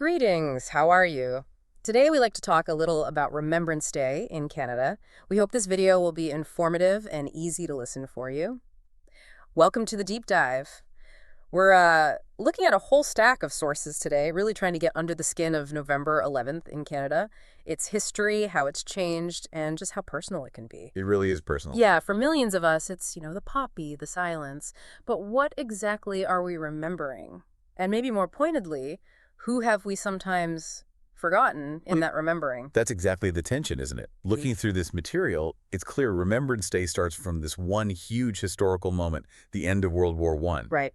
Greetings, how are you? Today we like to talk a little about Remembrance Day in Canada. We hope this video will be informative and easy to listen for you. Welcome to the deep dive. We're looking at a whole stack of sources today, really trying to get under the skin of November 11th in Canada, its history, how it's changed, and just how personal it can be. It really is personal. Yeah, for millions of us, it's, the poppy, the silence. But what exactly are we remembering? And maybe more pointedly, who have we sometimes forgotten in that remembering? That's exactly the tension, isn't it? Looking through this material, it's clear Remembrance Day starts from this one huge historical moment, the end of World War I. Right.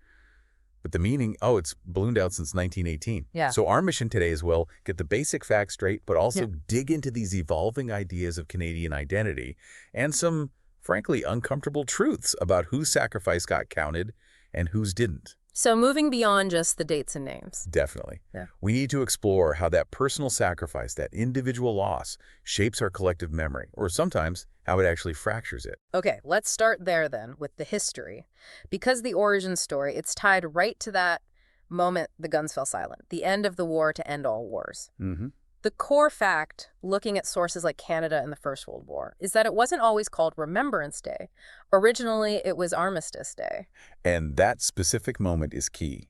But the meaning, it's ballooned out since 1918. Yeah. So our mission today is, get the basic facts straight, but also dig into these evolving ideas of Canadian identity and some, frankly, uncomfortable truths about whose sacrifice got counted and whose didn't. So moving beyond just the dates and names. Definitely. Yeah. We need to explore how that personal sacrifice, that individual loss, shapes our collective memory, or sometimes how it actually fractures it. Okay, let's start there then with the history. Because the origin story, it's tied right to that moment the guns fell silent, the end of the war to end all wars. Mm-hmm. The core fact, looking at sources like Canada in the First World War, is that it wasn't always called Remembrance Day. Originally, it was Armistice Day. And that specific moment is key.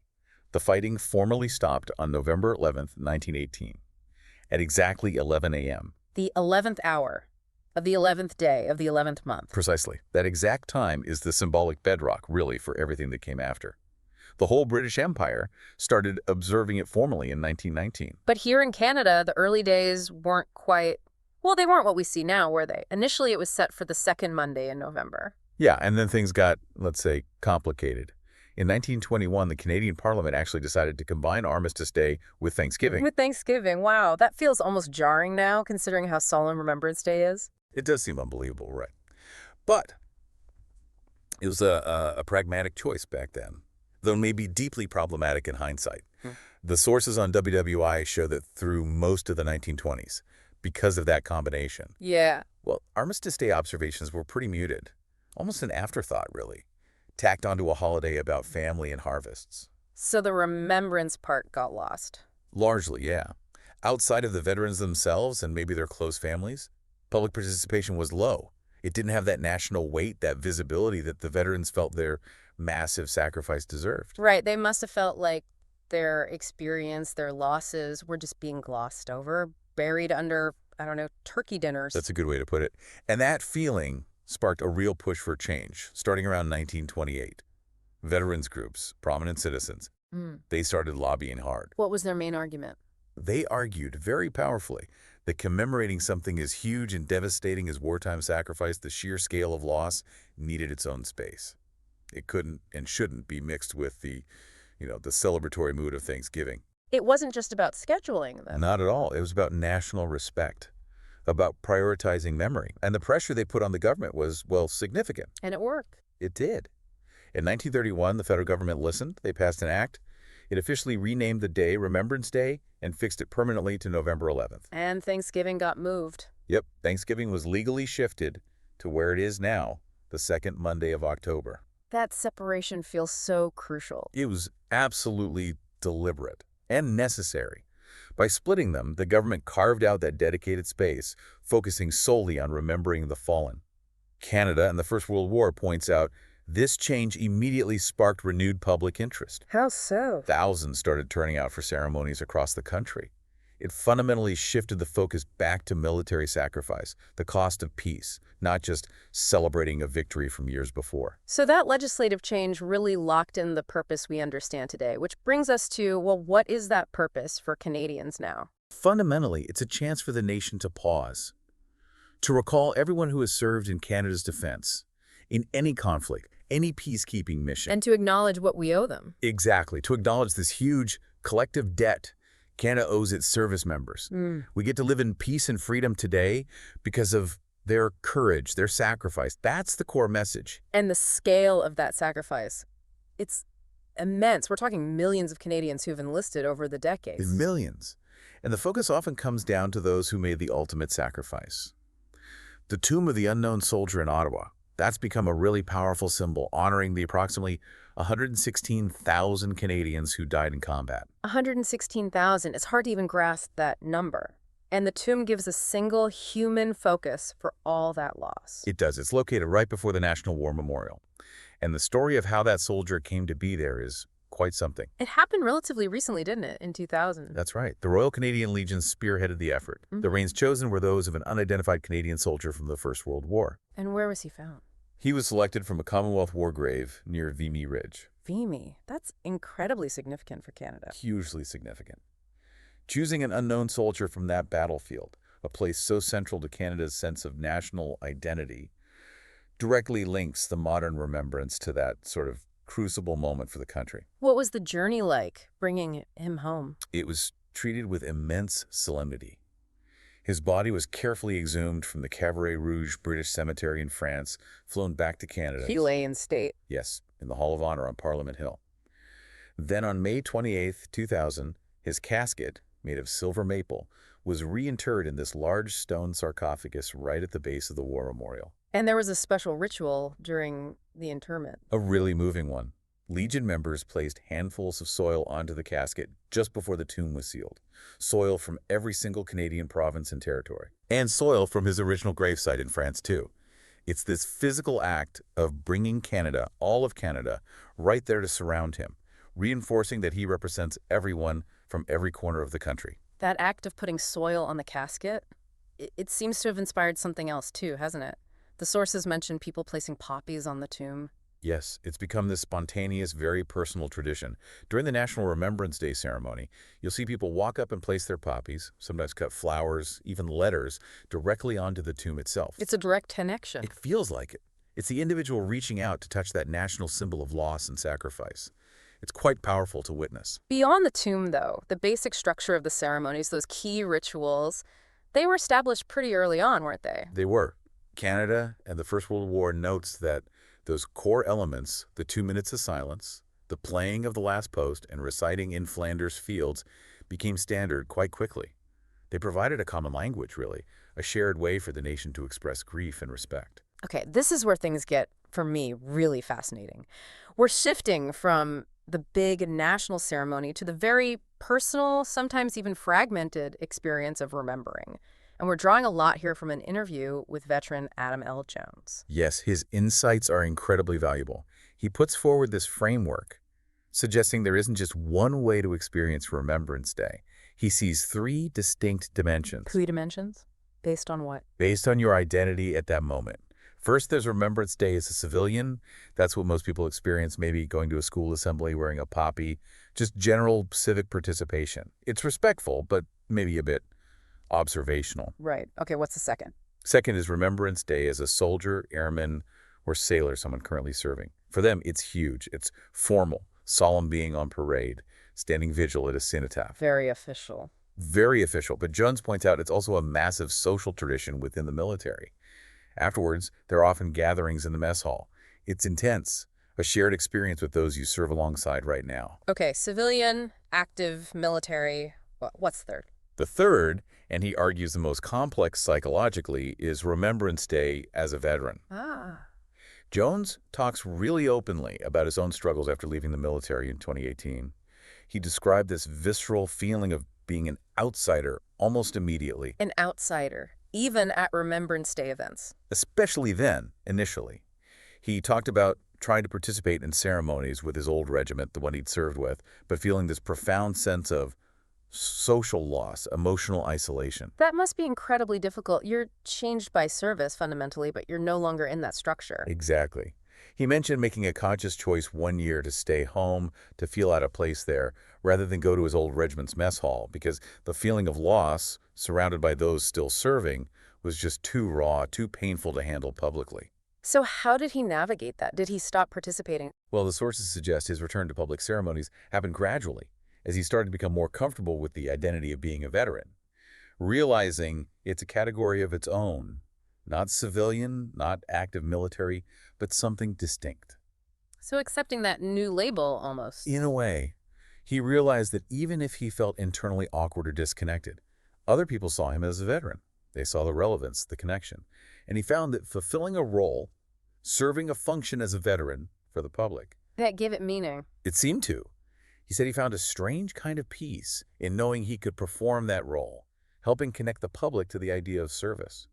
The fighting formally stopped on November 11th, 1918, at exactly 11 a.m. The 11th hour of the 11th day of the 11th month. Precisely. That exact time is the symbolic bedrock, really, for everything that came after. The whole British Empire started observing it formally in 1919. But here in Canada, the early days weren't quite, they weren't what we see now, were they? Initially, it was set for the second Monday in November. Yeah, and then things got, let's say, complicated. In 1921, the Canadian Parliament actually decided to combine Armistice Day with Thanksgiving. With Thanksgiving, wow. That feels almost jarring now, considering how solemn Remembrance Day is. It does seem unbelievable, right? But it was a pragmatic choice back then, though maybe deeply problematic in hindsight. The sources on WWI show that through most of the 1920s, because of that combination. Yeah. Well, Armistice Day observations were pretty muted, almost an afterthought, really, tacked onto a holiday about family and harvests. So the remembrance part got lost. Largely, yeah. Outside of the veterans themselves and maybe their close families, public participation was low. It didn't have that national weight, that visibility that the veterans felt their massive sacrifice deserved. Right. They must have felt like their experience, their losses were just being glossed over, buried under, turkey dinners. That's a good way to put it. And that feeling sparked a real push for change, starting around 1928. Veterans groups, prominent citizens, they started lobbying hard. What was their main argument? They argued very powerfully that commemorating something as huge and devastating as wartime sacrifice, the sheer scale of loss, needed its own space. It couldn't and shouldn't be mixed with the celebratory mood of Thanksgiving. It wasn't just about scheduling, then. Not at all. It was about national respect, about prioritizing memory. And the pressure they put on the government was, significant. And it worked. It did. In 1931, the federal government listened. They passed an act. It officially renamed the day Remembrance Day and fixed it permanently to November 11th. And Thanksgiving got moved. Yep, Thanksgiving was legally shifted to where it is now, the second Monday of October. That separation feels so crucial. It was absolutely deliberate and necessary. By splitting them, the government carved out that dedicated space, focusing solely on remembering the fallen. Canada and the First World War points out this change immediately sparked renewed public interest. How so? Thousands started turning out for ceremonies across the country. It fundamentally shifted the focus back to military sacrifice, the cost of peace, not just celebrating a victory from years before. So that legislative change really locked in the purpose we understand today, which brings us to, what is that purpose for Canadians now? Fundamentally, it's a chance for the nation to pause, to recall everyone who has served in Canada's defense, in any conflict, any peacekeeping mission. And to acknowledge what we owe them. Exactly, to acknowledge this huge collective debt Canada owes its service members. We get to live in peace and freedom today because of their courage, their sacrifice. That's the core message. And the scale of that sacrifice, it's immense. We're talking millions of Canadians who've enlisted over the decades. Millions. And the focus often comes down to those who made the ultimate sacrifice. The Tomb of the Unknown Soldier in Ottawa, that's become a really powerful symbol, honoring the approximately 116,000 Canadians who died in combat. 116,000. It's hard to even grasp that number. And the tomb gives a single human focus for all that loss. It does. It's located right before the National War Memorial. And the story of how that soldier came to be there is quite something. It happened relatively recently, didn't it, in 2000? That's right. The Royal Canadian Legion spearheaded the effort. The reins chosen were those of an unidentified Canadian soldier from the First World War. And where was he found? He was selected from a Commonwealth war grave near Vimy Ridge. Vimy. That's incredibly significant for Canada. Hugely significant. Choosing an unknown soldier from that battlefield, a place so central to Canada's sense of national identity, directly links the modern remembrance to that sort of crucible moment for the country. What was the journey like, bringing him home? It was treated with immense solemnity. His body was carefully exhumed from the Caveret Rouge British Cemetery in France, flown back to Canada. He lay in state. Yes, in the Hall of Honor on Parliament Hill. Then on May 28, 2000, his casket, made of silver maple, was reinterred in this large stone sarcophagus right at the base of the war memorial. And there was a special ritual during the interment. A really moving one. Legion members placed handfuls of soil onto the casket just before the tomb was sealed. Soil from every single Canadian province and territory. And soil from his original gravesite in France, too. It's this physical act of bringing Canada, all of Canada, right there to surround him, reinforcing that he represents everyone from every corner of the country. That act of putting soil on the casket, it seems to have inspired something else too, hasn't it? The sources mention people placing poppies on the tomb. Yes, it's become this spontaneous, very personal tradition. During the National Remembrance Day ceremony, you'll see people walk up and place their poppies, sometimes cut flowers, even letters, directly onto the tomb itself. It's a direct connection. It feels like it. It's the individual reaching out to touch that national symbol of loss and sacrifice. It's quite powerful to witness. Beyond the tomb, though, the basic structure of the ceremonies, those key rituals, they were established pretty early on, weren't they? They were. Canada and the First World War notes that those core elements, the 2 minutes of silence, the playing of the last post, and reciting in Flanders Fields, became standard quite quickly. They provided a common language, really, a shared way for the nation to express grief and respect. Okay, this is where things get, for me, really fascinating. We're shifting from the big national ceremony to the very personal, sometimes even fragmented experience of remembering. And we're drawing a lot here from an interview with veteran Adam L. Jones. Yes, his insights are incredibly valuable. He puts forward this framework, suggesting there isn't just one way to experience Remembrance Day. He sees 3 distinct dimensions. 3 dimensions? Based on what? Based on your identity at that moment. First, there's Remembrance Day as a civilian. That's what most people experience, maybe going to a school assembly, wearing a poppy, just general civic participation. It's respectful, but maybe a bit observational. Right. Okay, what's the second? Second is Remembrance Day as a soldier, airman, or sailor, someone currently serving. For them, it's huge. It's formal, solemn being on parade, standing vigil at a cenotaph. Very official. Very official, but Jones points out it's also a massive social tradition within the military. Afterwards, there are often gatherings in the mess hall. It's intense, a shared experience with those you serve alongside right now. Okay, civilian, active, military. What's third? The third, and he argues the most complex psychologically, is Remembrance Day as a veteran. Jones talks really openly about his own struggles after leaving the military in 2018. He described this visceral feeling of being an outsider almost immediately. An outsider, even at Remembrance Day events. Especially then, initially. He talked about trying to participate in ceremonies with his old regiment, the one he'd served with, but feeling this profound sense of social loss, emotional isolation. That must be incredibly difficult. You're changed by service fundamentally, but you're no longer in that structure. Exactly. He mentioned making a conscious choice one year to stay home, to feel out of place there, rather than go to his old regiment's mess hall, because the feeling of loss, surrounded by those still serving, was just too raw, too painful to handle publicly. So how did he navigate that? Did he stop participating? Well, the sources suggest his return to public ceremonies happened gradually, as he started to become more comfortable with the identity of being a veteran, realizing it's a category of its own, not civilian, not active military, but something distinct. So accepting that new label almost. In a way, he realized that even if he felt internally awkward or disconnected, other people saw him as a veteran. They saw the relevance, the connection. And he found that fulfilling a role, serving a function as a veteran for the public, That gave it meaning. It seemed to. He said he found a strange kind of peace in knowing he could perform that role, helping connect the public to the idea of service.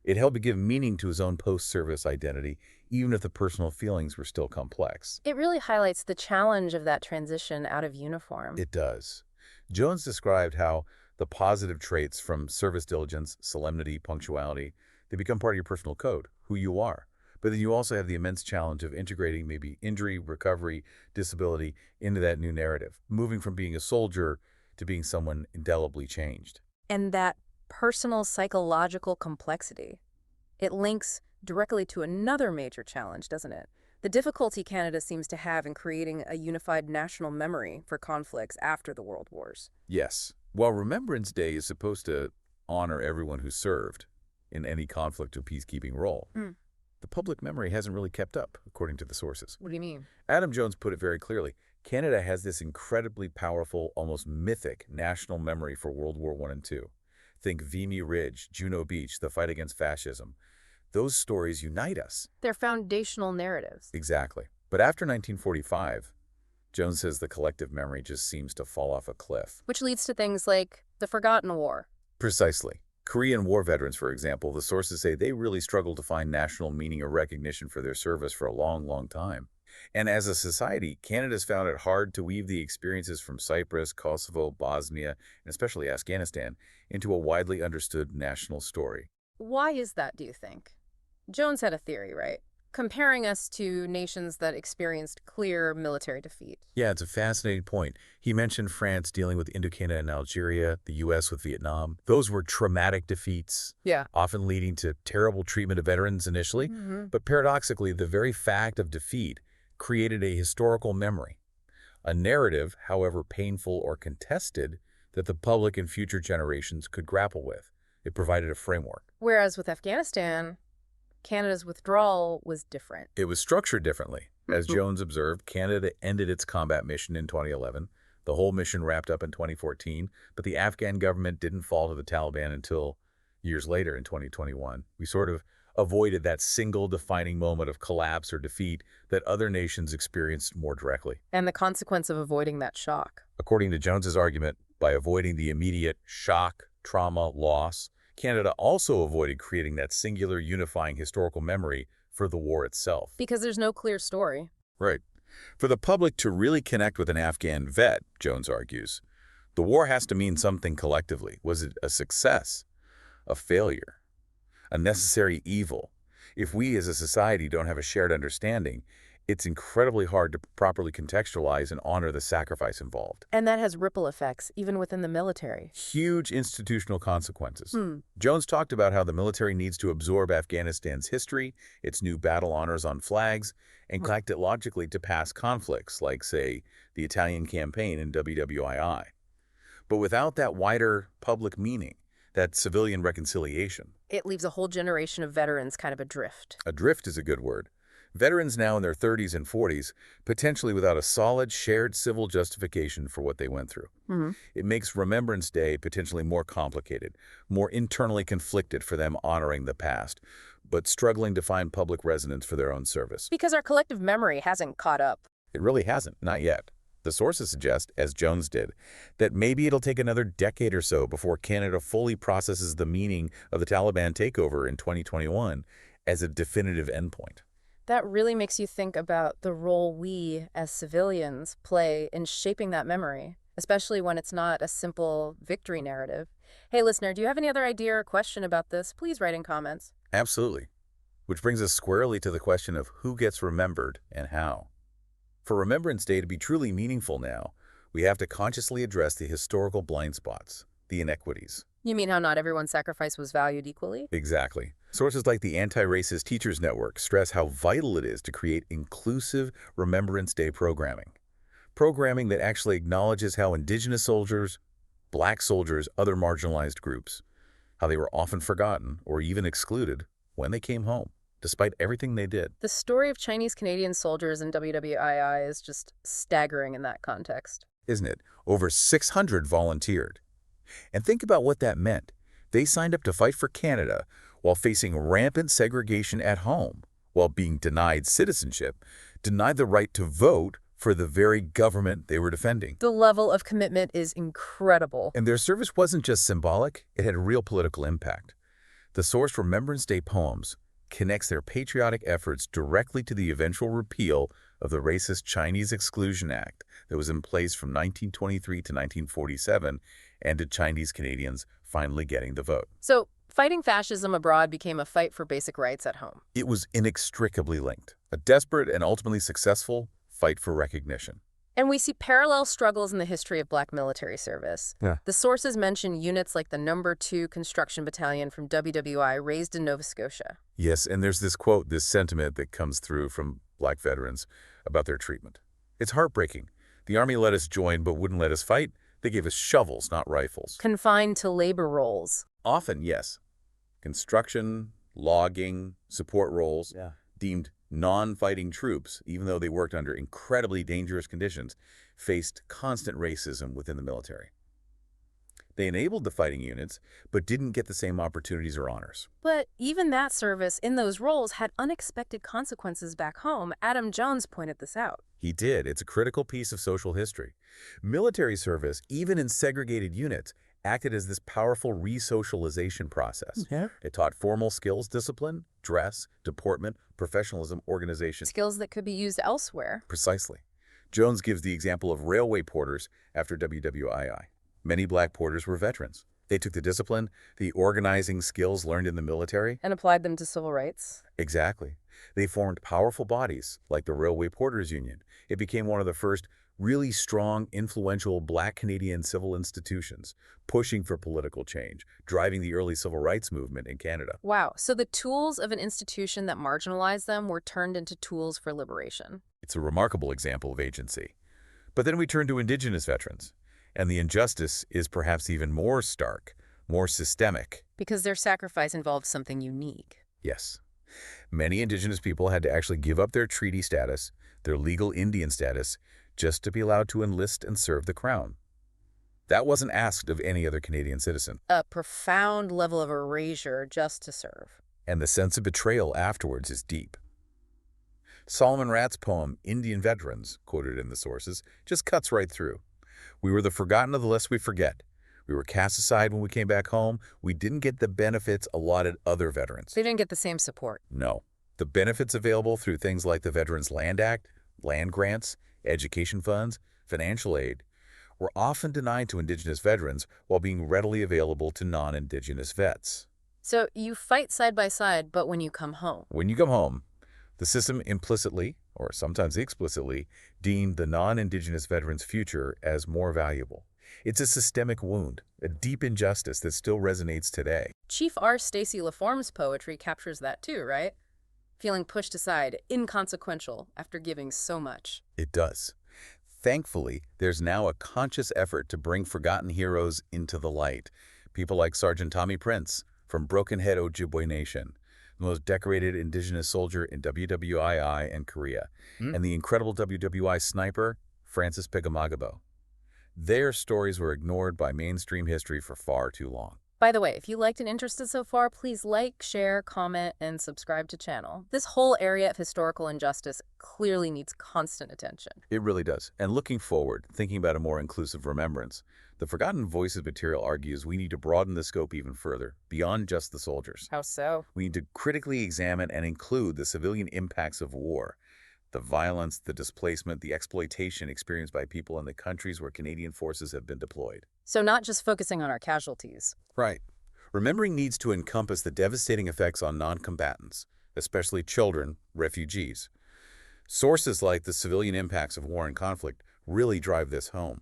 It helped to give meaning to his own post-service identity, even if the personal feelings were still complex. It really highlights the challenge of that transition out of uniform. It does. Jones described how the positive traits from service diligence, solemnity, punctuality, they become part of your personal code, who you are. But then you also have the immense challenge of integrating maybe injury, recovery, disability into that new narrative, moving from being a soldier to being someone indelibly changed. And that personal psychological complexity, it links directly to another major challenge, doesn't it? The difficulty Canada seems to have in creating a unified national memory for conflicts after the World Wars. Yes. While Remembrance Day is supposed to honor everyone who served in any conflict or peacekeeping role, the public memory hasn't really kept up, according to the sources. What do you mean? Adam Jones put it very clearly. Canada has this incredibly powerful, almost mythic national memory for World War I and II. Think Vimy Ridge, Juno Beach, the fight against fascism. Those stories unite us. They're foundational narratives. Exactly. But after 1945, Jones says the collective memory just seems to fall off a cliff. Which leads to things like the Forgotten War. Precisely. Korean War veterans, for example, the sources say they really struggled to find national meaning or recognition for their service for a long, long time. And as a society, Canada's found it hard to weave the experiences from Cyprus, Kosovo, Bosnia, and especially Afghanistan into a widely understood national story. Why is that, do you think? Jones had a theory, right? Comparing us to nations that experienced clear military defeat. Yeah, it's a fascinating point. He mentioned France dealing with Indochina and Algeria, the U.S. with Vietnam. Those were traumatic defeats, often leading to terrible treatment of veterans initially. But paradoxically, the very fact of defeat created a historical memory, a narrative, however painful or contested, that the public and future generations could grapple with. It provided a framework. Whereas with Afghanistan, Canada's withdrawal was different. It was structured differently. As Jones observed, Canada ended its combat mission in 2011. The whole mission wrapped up in 2014, but the Afghan government didn't fall to the Taliban until years later in 2021. We sort of avoided that single defining moment of collapse or defeat that other nations experienced more directly. And the consequence of avoiding that shock. According to Jones's argument, by avoiding the immediate shock, trauma, loss, Canada also avoided creating that singular unifying historical memory for the war itself. Because there's no clear story. Right. For the public to really connect with an Afghan vet, Jones argues, the war has to mean something collectively. Was it a success? A failure? A necessary evil? If we as a society don't have a shared understanding, it's incredibly hard to properly contextualize and honor the sacrifice involved. And that has ripple effects, even within the military. Huge institutional consequences. Jones talked about how the military needs to absorb Afghanistan's history, its new battle honors on flags, and connect it logically to past conflicts, like, say, the Italian campaign in WWII. But without that wider public meaning, that civilian reconciliation. It leaves a whole generation of veterans kind of adrift. Adrift is a good word. Veterans now in their 30s and 40s, potentially without a solid, shared civil justification for what they went through. It makes Remembrance Day potentially more complicated, more internally conflicted for them honoring the past, but struggling to find public resonance for their own service. Because our collective memory hasn't caught up. It really hasn't, not yet. The sources suggest, as Jones did, that maybe it'll take another decade or so before Canada fully processes the meaning of the Taliban takeover in 2021 as a definitive endpoint. That really makes you think about the role we, as civilians, play in shaping that memory, especially when it's not a simple victory narrative. Hey, listener, do you have any other idea or question about this? Please write in comments. Absolutely. Which brings us squarely to the question of who gets remembered and how. For Remembrance Day to be truly meaningful now, we have to consciously address the historical blind spots, the inequities. You mean how not everyone's sacrifice was valued equally? Exactly. Sources like the Anti-Racist Teachers Network stress how vital it is to create inclusive Remembrance Day programming. Programming that actually acknowledges how Indigenous soldiers, Black soldiers, other marginalized groups, how they were often forgotten or even excluded when they came home, despite everything they did. The story of Chinese-Canadian soldiers in WWII is just staggering in that context. Isn't it? Over 600 volunteered. And think about what that meant. They signed up to fight for Canada while facing rampant segregation at home, while being denied citizenship, denied the right to vote for the very government they were defending. The level of commitment is incredible. And their service wasn't just symbolic, it had real political impact. The source Remembrance Day poems connects their patriotic efforts directly to the eventual repeal of the racist Chinese Exclusion Act that was in place from 1923 to 1947 and to Chinese Canadians finally getting the vote. So, fighting fascism abroad became a fight for basic rights at home. It was inextricably linked, a desperate and ultimately successful fight for recognition. And we see parallel struggles in the history of Black military service. Yeah. The sources mention units like the No. 2 Construction Battalion from WWI raised in Nova Scotia. Yes, and there's this quote, this sentiment that comes through from Black veterans about their treatment. It's heartbreaking. The Army let us join but wouldn't let us fight. They gave us shovels, not rifles. Confined to labor roles. Often, yes. Construction, logging, support roles, deemed non-fighting troops, even though they worked under incredibly dangerous conditions, faced constant racism within the military. They enabled the fighting units, but didn't get the same opportunities or honors. But even that service in those roles had unexpected consequences back home. Adam Jones pointed this out. He did. It's a critical piece of social history. Military service, even in segregated units, acted as this powerful re-socialization process. It taught formal skills, discipline, dress, deportment, professionalism, organization. Skills that could be used elsewhere. Precisely. Jones gives the example of railway porters after WWII. Many Black porters were veterans. They took the discipline, the organizing skills learned in the military. And applied them to civil rights. Exactly. They formed powerful bodies, like the Railway Porters Union. It became one of the first really strong, influential Black Canadian civil institutions, pushing for political change, driving the early civil rights movement in Canada. Wow, so the tools of an institution that marginalized them were turned into tools for liberation. It's a remarkable example of agency. But then we turn to Indigenous veterans, and the injustice is perhaps even more stark, more systemic. Because their sacrifice involved something unique. Yes. Many Indigenous people had to actually give up their treaty status, their legal Indian status, just to be allowed to enlist and serve the Crown. That wasn't asked of any other Canadian citizen. A profound level of erasure just to serve. And the sense of betrayal afterwards is deep. Solomon Ratt's poem, Indian Veterans, quoted in the sources, just cuts right through. We were the forgotten of the less we forget. We were cast aside when we came back home. We didn't get the benefits allotted other veterans. They didn't get the same support. No. The benefits available through things like the Veterans Land Act, land grants, education funds, financial aid, were often denied to Indigenous veterans while being readily available to non-Indigenous vets. So you fight side by side, but when you come home. When you come home, the system implicitly, or sometimes explicitly, deemed the non-Indigenous veteran's future as more valuable. It's a systemic wound, a deep injustice that still resonates today. Chief R. Stacy LaForme's poetry captures that too, right? Feeling pushed aside, inconsequential, after giving so much. It does. Thankfully, there's now a conscious effort to bring forgotten heroes into the light. People like Sergeant Tommy Prince from Broken Head Ojibwe Nation, the most decorated Indigenous soldier in WWII and Korea, and the incredible WWI sniper, Francis Pigamagabo. Their stories were ignored by mainstream history for far too long. By the way, if you liked and interested so far, please like, share, comment, and subscribe to channel. This whole area of historical injustice clearly needs constant attention. It really does. And looking forward, thinking about a more inclusive remembrance, the Forgotten Voices material argues we need to broaden the scope even further, beyond just the soldiers. How so? We need to critically examine and include the civilian impacts of war, the violence, the displacement, the exploitation experienced by people in the countries where Canadian forces have been deployed. So not just focusing on our casualties. Right. Remembering needs to encompass the devastating effects on non-combatants, especially children, refugees. Sources like the civilian impacts of war and conflict really drive this home.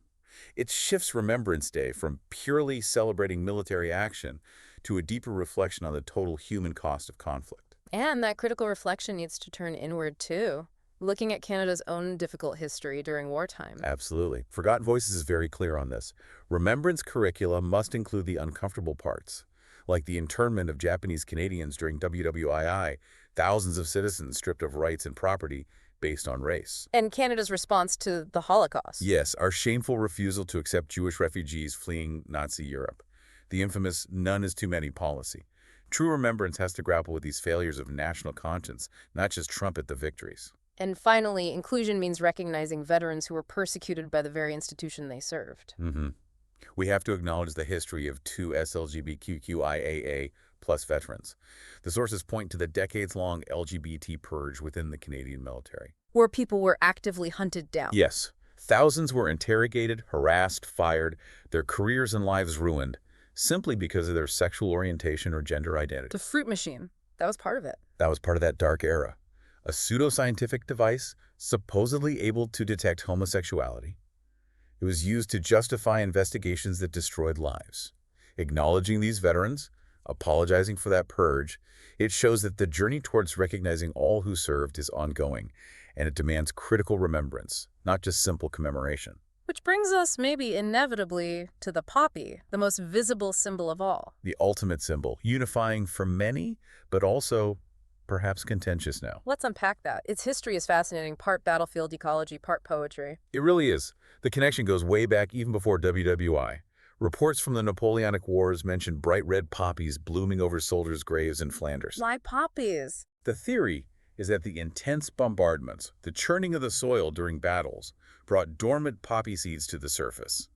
It shifts Remembrance Day from purely celebrating military action to a deeper reflection on the total human cost of conflict. And that critical reflection needs to turn inward too, looking at Canada's own difficult history during wartime. Absolutely. Forgotten Voices is very clear on this. Remembrance curricula must include the uncomfortable parts, like the internment of Japanese Canadians during WWII, thousands of citizens stripped of rights and property based on race. And Canada's response to the Holocaust. Yes, our shameful refusal to accept Jewish refugees fleeing Nazi Europe. The infamous none is too many policy. True remembrance has to grapple with these failures of national conscience, not just trumpet the victories. And finally, inclusion means recognizing veterans who were persecuted by the very institution they served. We have to acknowledge the history of two SLGBTQIAA+ veterans. The sources point to the decades-long LGBT purge within the Canadian military. Where people were actively hunted down. Yes, thousands were interrogated, harassed, fired, their careers and lives ruined, simply because of their sexual orientation or gender identity. The fruit machine, that was part of it. That was part of that dark era. A pseudoscientific device supposedly able to detect homosexuality. It was used to justify investigations that destroyed lives. Acknowledging these veterans, apologizing for that purge, it shows that the journey towards recognizing all who served is ongoing, and it demands critical remembrance, not just simple commemoration. Which brings us, maybe inevitably, to the poppy, the most visible symbol of all. The ultimate symbol, unifying for many, but also perhaps contentious now. Let's unpack that. Its history is fascinating, part battlefield ecology, part poetry. It really is. The connection goes way back even before WWI. Reports from the Napoleonic Wars mention bright red poppies blooming over soldiers' graves in Flanders. Why poppies? The theory is that the intense bombardments, the churning of the soil during battles, brought dormant poppy seeds to the surface.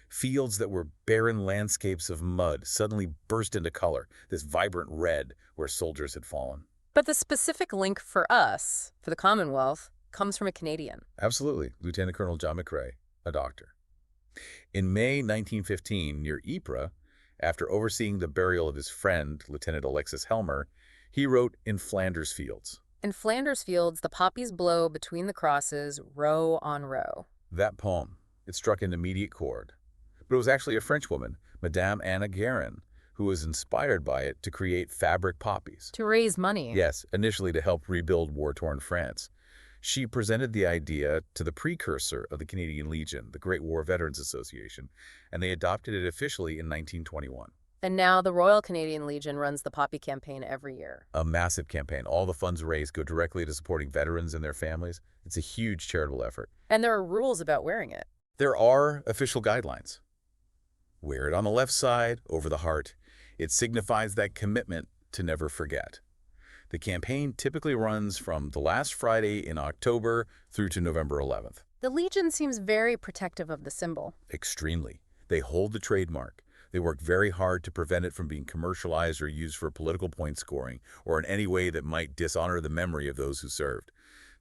Fields that were barren landscapes of mud suddenly burst into color, this vibrant red where soldiers had fallen. But the specific link for us, for the Commonwealth, comes from a Canadian. Absolutely. Lieutenant Colonel John McCrae, a doctor. In May 1915, near Ypres, after overseeing the burial of his friend, Lieutenant Alexis Helmer, he wrote In Flanders Fields. In Flanders Fields, the poppies blow between the crosses, row on row. That poem, it struck an immediate chord. But it was actually a Frenchwoman, Madame Anna Guerin, who was inspired by it to create fabric poppies. To raise money. Yes, initially to help rebuild war-torn France. She presented the idea to the precursor of the Canadian Legion, the Great War Veterans Association, and they adopted it officially in 1921. And now the Royal Canadian Legion runs the poppy campaign every year. A massive campaign. All the funds raised go directly to supporting veterans and their families. It's a huge charitable effort. And there are rules about wearing it. There are official guidelines. Wear it on the left side, over the heart. It signifies that commitment to never forget. The campaign typically runs from the last Friday in October through to November 11th. The Legion seems very protective of the symbol. Extremely. They hold the trademark. They work very hard to prevent it from being commercialized or used for political point scoring or in any way that might dishonor the memory of those who served.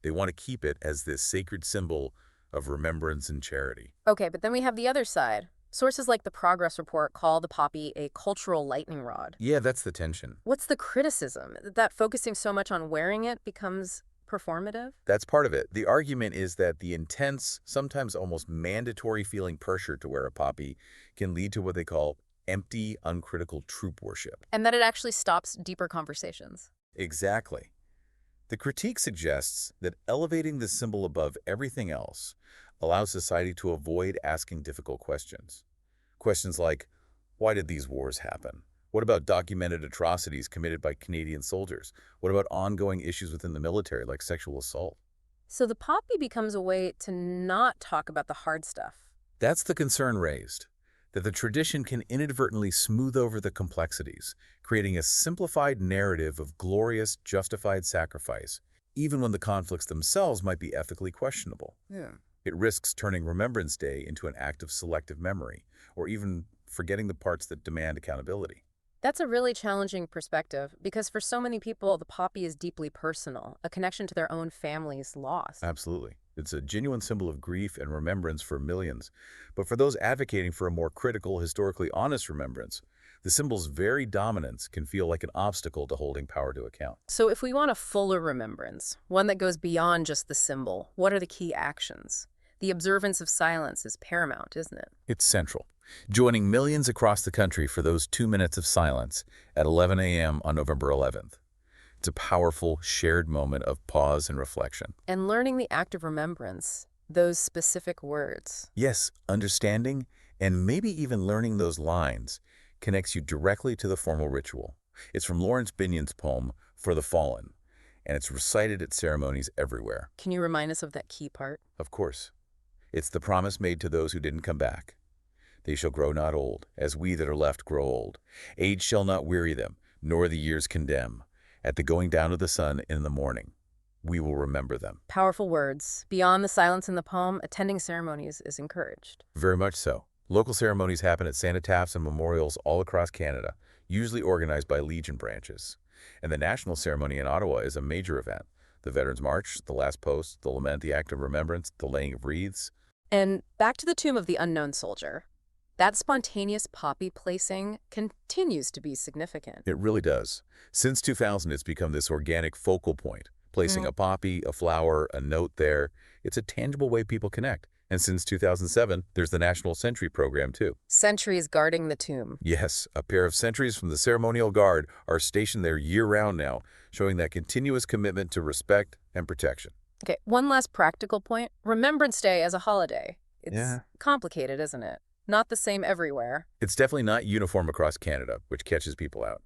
They want to keep it as this sacred symbol of remembrance and charity. Okay, but then we have the other side. Sources like the Progress Report call the poppy a cultural lightning rod. Yeah, that's the tension. What's the criticism? That focusing so much on wearing it becomes performative? That's part of it. The argument is that the intense, sometimes almost mandatory feeling pressure to wear a poppy can lead to what they call empty, uncritical troop worship. And that it actually stops deeper conversations. Exactly. The critique suggests that elevating the symbol above everything else allows society to avoid asking difficult questions. Questions like, why did these wars happen? What about documented atrocities committed by Canadian soldiers? What about ongoing issues within the military like sexual assault? So the poppy becomes a way to not talk about the hard stuff. That's the concern raised, that the tradition can inadvertently smooth over the complexities, creating a simplified narrative of glorious, justified sacrifice, even when the conflicts themselves might be ethically questionable. Yeah. It risks turning Remembrance Day into an act of selective memory, or even forgetting the parts that demand accountability. That's a really challenging perspective because for so many people, the poppy is deeply personal, a connection to their own family's loss. Absolutely. It's a genuine symbol of grief and remembrance for millions. But for those advocating for a more critical, historically honest remembrance, the symbol's very dominance can feel like an obstacle to holding power to account. So if we want a fuller remembrance, one that goes beyond just the symbol, what are the key actions? The observance of silence is paramount, isn't it? It's central. Joining millions across the country for those 2 minutes of silence at 11 a.m. on November 11th. It's a powerful, shared moment of pause and reflection. And learning the act of remembrance, those specific words. Yes, understanding and maybe even learning those lines connects you directly to the formal ritual. It's from Lawrence Binyon's poem, For the Fallen, and it's recited at ceremonies everywhere. Can you remind us of that key part? Of course. It's the promise made to those who didn't come back. They shall grow not old, as we that are left grow old. Age shall not weary them, nor the years condemn. At the going down of the sun in the morning, We will remember them. Powerful words. Beyond the silence in the poem, attending ceremonies is encouraged. Very much so. Local ceremonies happen at cenotaphs and memorials all across Canada, usually organized by Legion branches. And the national ceremony in Ottawa is a major event. The Veterans March, the Last Post, the Lament, the Act of Remembrance, the laying of wreaths. And back to the tomb of the unknown soldier. That spontaneous poppy placing continues to be significant. It really does. Since 2000, it's become this organic focal point. Placing a poppy, a flower, a note there, it's a tangible way people connect. And since 2007, there's the National Sentry Program, too. Sentries guarding the tomb. Yes, a pair of sentries from the Ceremonial Guard are stationed there year-round now, showing that continuous commitment to respect and protection. Okay, one last practical point. Remembrance Day as a holiday. It's Yeah. complicated, isn't it? Not the same everywhere. It's definitely not uniform across Canada, which catches people out.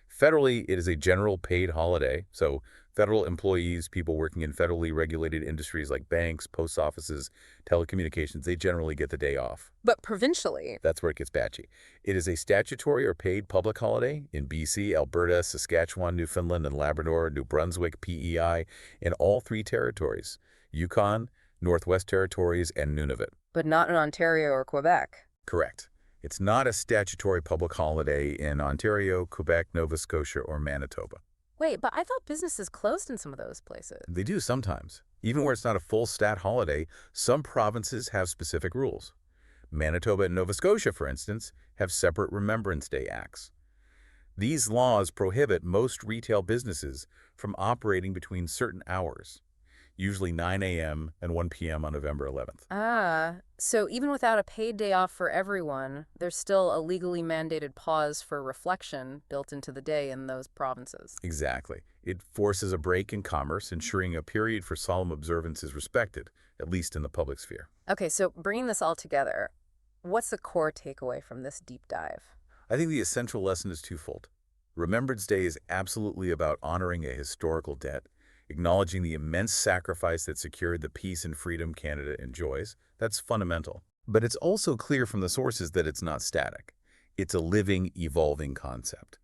Federally, it is a general paid holiday, so federal employees, people working in federally regulated industries like banks, post offices, telecommunications, they generally get the day off. But provincially, That's where it gets patchy. It is a statutory or paid public holiday in BC, Alberta, Saskatchewan, Newfoundland and Labrador, New Brunswick, PEI, in all three territories, Yukon, Northwest Territories, and Nunavut. but not in Ontario or Quebec. Correct. It's not a statutory public holiday in Ontario, Quebec, Nova Scotia, or Manitoba. Wait, but I thought businesses closed in some of those places. They do sometimes. Even where it's not a full stat holiday, some provinces have specific rules. Manitoba and Nova Scotia, for instance, have separate Remembrance Day acts. These laws prohibit most retail businesses from operating between certain hours, usually 9 a.m. and 1 p.m. on November 11th. Ah, so even without a paid day off for everyone, there's still a legally mandated pause for reflection built into the day in those provinces. Exactly. It forces a break in commerce, ensuring a period for solemn observance is respected, at least in the public sphere. Okay, so bringing this all together, what's the core takeaway from this deep dive? I think the essential lesson is twofold. Remembrance Day is absolutely about honoring a historical debt, acknowledging the immense sacrifice that secured the peace and freedom Canada enjoys. That's fundamental. But it's also clear from the sources that it's not static. It's a living, evolving concept.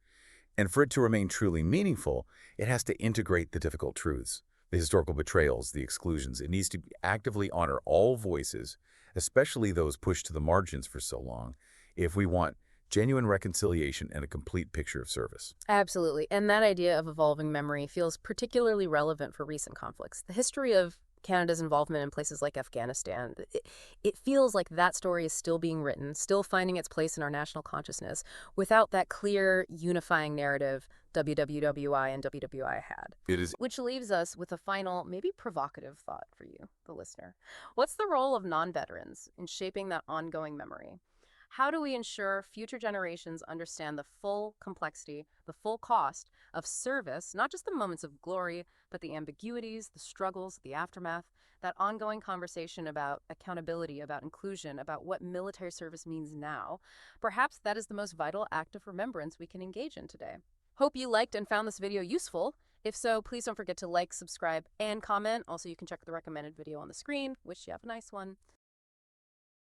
And for it to remain truly meaningful, it has to integrate the difficult truths, the historical betrayals, the exclusions. It needs to actively honor all voices, especially those pushed to the margins for so long, if we want genuine reconciliation and a complete picture of service. Absolutely. And that idea of evolving memory feels particularly relevant for recent conflicts. The history of Canada's involvement in places like Afghanistan, it feels like that story is still being written, still finding its place in our national consciousness, without that clear, unifying narrative WWWI and WWI had. It is Which leaves us with a final, maybe provocative thought for you, the listener. What's the role of non-veterans in shaping that ongoing memory? How do we ensure future generations understand the full complexity, the full cost of service, not just the moments of glory, but the ambiguities, the struggles, the aftermath, that ongoing conversation about accountability, about inclusion, about what military service means now? Perhaps that is the most vital act of remembrance we can engage in today. Hope you liked and found this video useful. If so, please don't forget to like, subscribe, and comment. Also, you can check the recommended video on the screen. Wish you have a nice one.